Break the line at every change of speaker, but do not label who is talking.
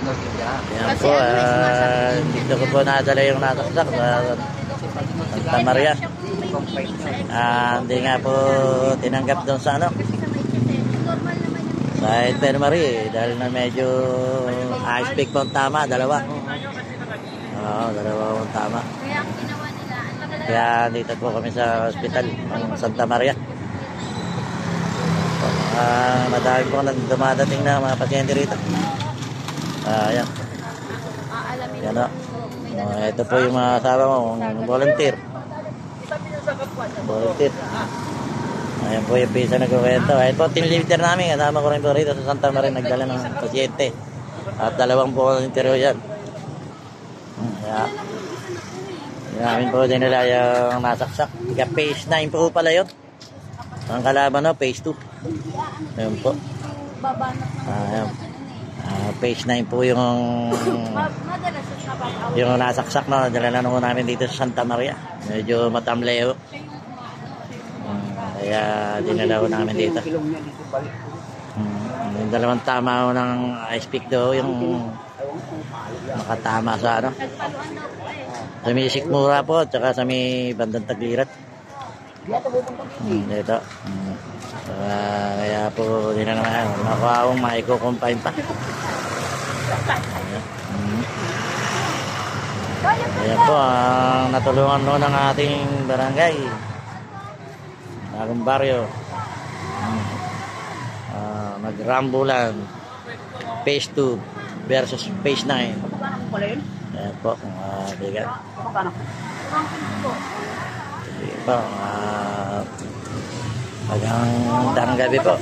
Yan po, dito ko po nadala yung nasaksak sa Santa Maria. Hindi nga po tinanggap doon sa ano, sa infirmary dahil na medyo ice pick po tama, dalawa. Oo, dalawa po tama. Kaya dito po kami sa hospital ng Santa Maria. Madami po dumadating na mga pasyente rito. Ayan. Yan o. Ito po yung mga asawa mo, volunteer. Ayan po yung pisa nagkukwento. Ayan po, team leader namin. Kasama ko rin po rito sa Santa Maria nagdala ng pasyente. At dalawang volunteer yan. Kaya, namin po dinala yung nasaksak. Kaya phase 9 po pala yun. Ang kalaban no, phase 2. Ayan po. Ayan. Phase 9 po yung nasaksak na dala na naman namin dito sa Santa Maria. Medyo matamleo. Kaya dinala ko namin dito. Yung dalawang tama ng ice pick daw yung makatama sa ano. Sa may Sikmura po at saka sa may bandang Taglirat. Dito. Kaya po dinala naman. Nakakawang maiko-confine pa. Ayan po ang natulungan no ng ating barangay, bagong baryo. Nagrambulan phase 2 versus phase 9. Ayan po bigat. Sige po hanggang gabi po.